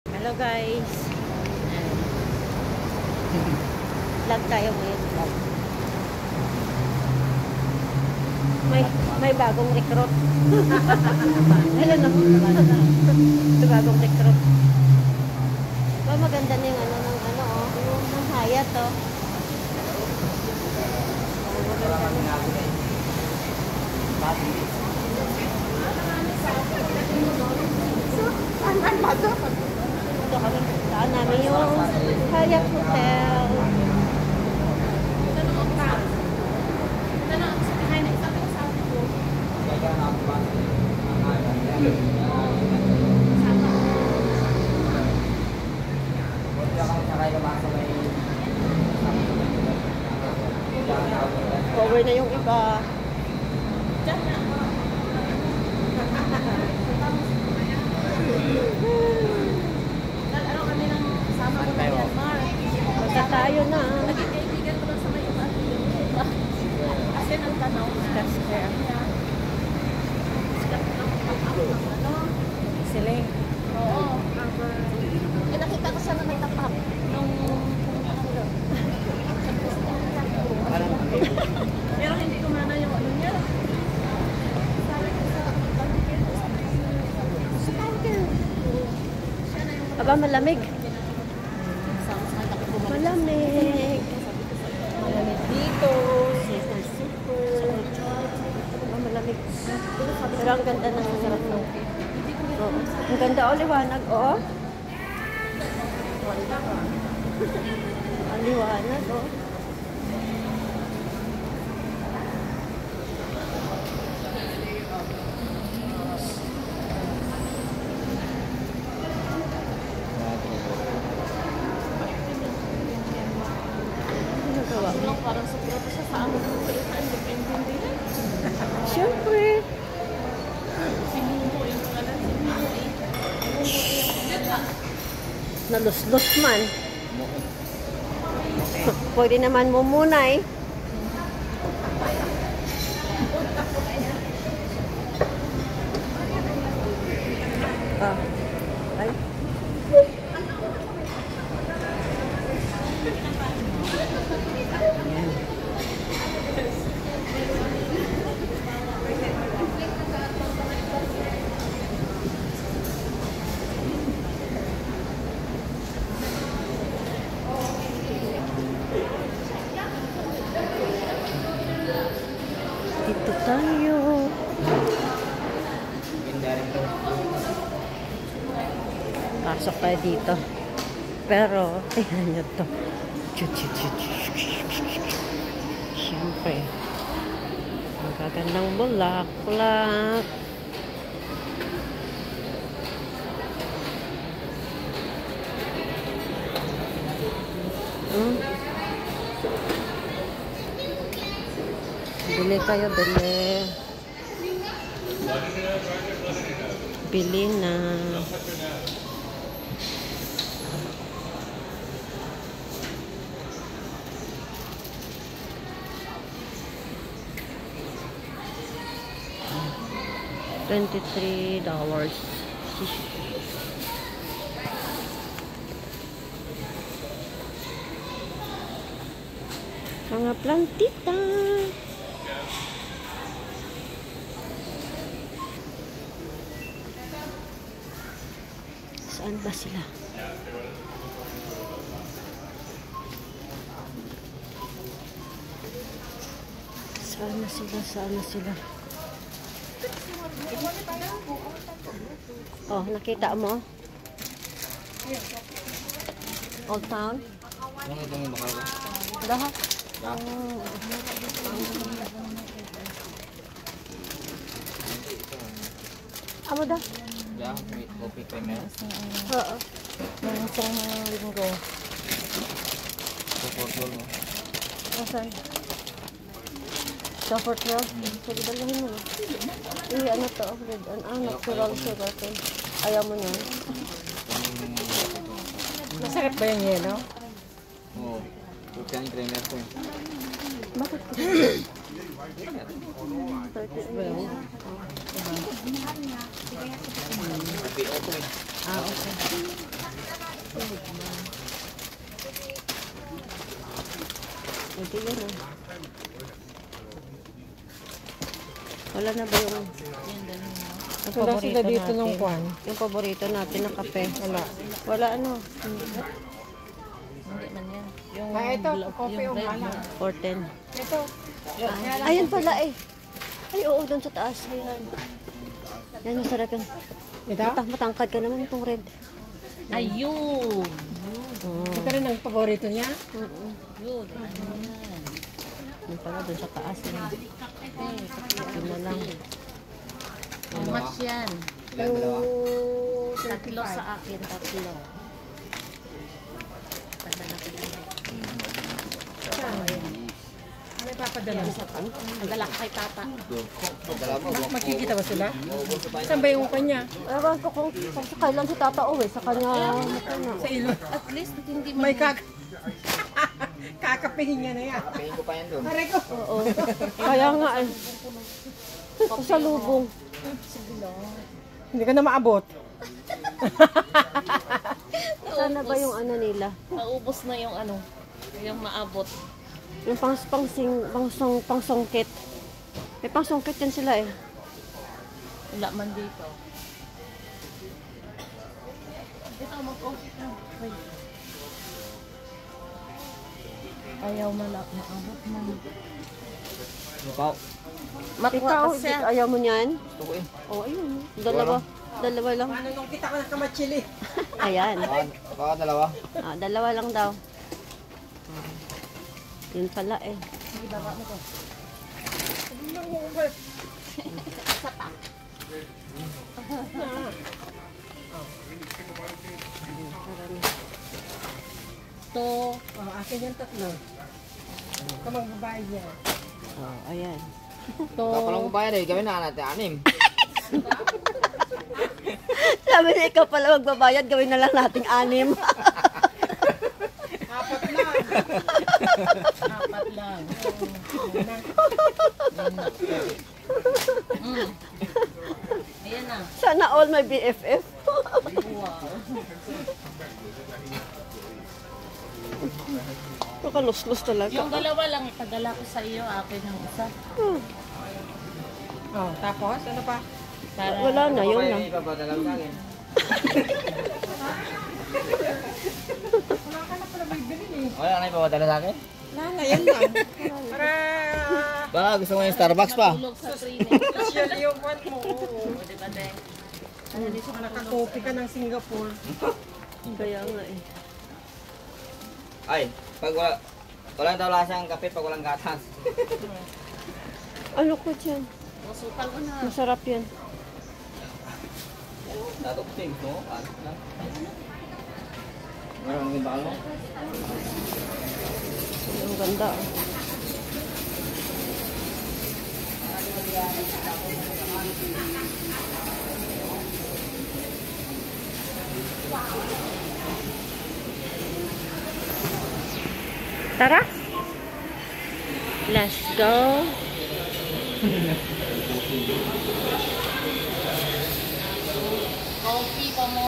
Hello guys. Vlog tayo ngayon. Vlog. May bagong recruit. Hello no. May bagong recruit. Ba maganda na yung ng Hyatt to. Saan namin yung Hyatt Hotel. Cover na yung iba. Basta tayo na. Nagkikaibigan ko lang sa may iba. Kasi nagtanaw na. Sila. Oo. Nakita ko siya na may tapak. Nung pero hindi ko mana yung ano niya. Aba, malamig. Malamig. Malamig dito. Super. Aba, malamig. Pero ang ganda ng sarap ng ang ganda o, liwanag o. Ang liwanag o. parang sobrang siya sa amin ng salita. Depende din. Siyempre. Sinuho yung kalan. Nalus-lus man. Pwede naman mumunay. Ah. Ay. Dito tayo. Pasok tayo dito. Pero, tingnan nyo to. Siyempre. Ang gagandang bulaklak. Bili kayo, bili. Bili na. $23. Mga plantita. Saan ba sila? Sana sila. Oh, nakita mo? Old Town? Lahat? Oh. Amo dah? Ya, may coffee creamer. Oo. Yung isang linggo. Support mo. Asan? Support mo? Sige, dalahin mo. Ano to? Natural sugar cane. Ayaw mo niyan? Masakit ba yung yelo? Oo. Coffee and creamer ko. Bakit? 30 Happy ako eh. Ah, okay. Pwede yan ah. Wala na ba yung... Ang Wala sila dito ng kwan. Yung paborito natin na kape. Wala. Wala ano. Hindi man yan. Yung Ito, coffee o red mana. 410. Ito. Ayan pala eh. Ay oo, doon sa taas. Ayan. Yan yung sarap yung... Ito? Matangkad ka naman itong red. Ayun. Ito rin ang paborito niya. Yun. Ano yan? Yung pala doon sa taas. Yun na lang. How much yan? Ilan dalawa? Tatlo sa akin. Tatlo. Padala ko lang. Ano ipapadala? Padala ko kay Papa. Dalawa mo. Makikita ba sila? Saan ba yung kanya? Ewan ko kung sa kailan si Tata uwi. Sa kanya... Sa ilon. At least hindi mo. May kakapihin niya na yan. Pingin ko pa yan doon. Pare ko. Oo. Kaya nga eh. Sa lubong. Hindi ka na maabot. Sana ba yung ano nila? Naubos na yung ano. Yung maabot. Yung pangsongkit. May pangsongkit yan sila eh. Wala man dito. Dito mag-coffee ka. Wait. Ayaw malak maabot man. Mukaw. Makuha Ikaw, ka siya. ayaw mo niyan? Gusto ko eh. Oo, ayun. Dalawa. Dalawa lang. Paano nung kita ko ng kamatsili? Ayan. Baka dalawa. Ah, dalawa lang daw. Yun pala eh. To. Oh, akin yung tatlo. Ito magbabayad niya. Oh, ayan. To. Baka palang babayad eh. Gawin na natin 6. Sabi niya, ikaw pala magbabayad, gawin na lang nating 6. Apat lang. Apat lang. Ayan na. Sana all my BFF. Wow. Kakalus-lus talaga. Yung dalawa lang ipadala ko sa iyo, akin ang isa. Oh, tapos ano pa? Para Wala na, yun na. May ipapadala sa akin. Wala ka na pala bibili eh. Wala na ipapadala sa akin? Wala na, yan lang. Para Baka gusto mo yung Starbucks pa. tulog sa training. social yung kwan mo. Oo. O, diba, te? Nakakopi ka ng Singapore. Kaya nga eh. Ay, pag wala daw lasa ang kape pag walang gatas. Ano ko dyan? Masukal ko na. Masarap yan. Dato ko ting, no? Ano na? Meron ang bakal mo? Ang ganda. Oh. Tara. Let's go. Coffee pa mo.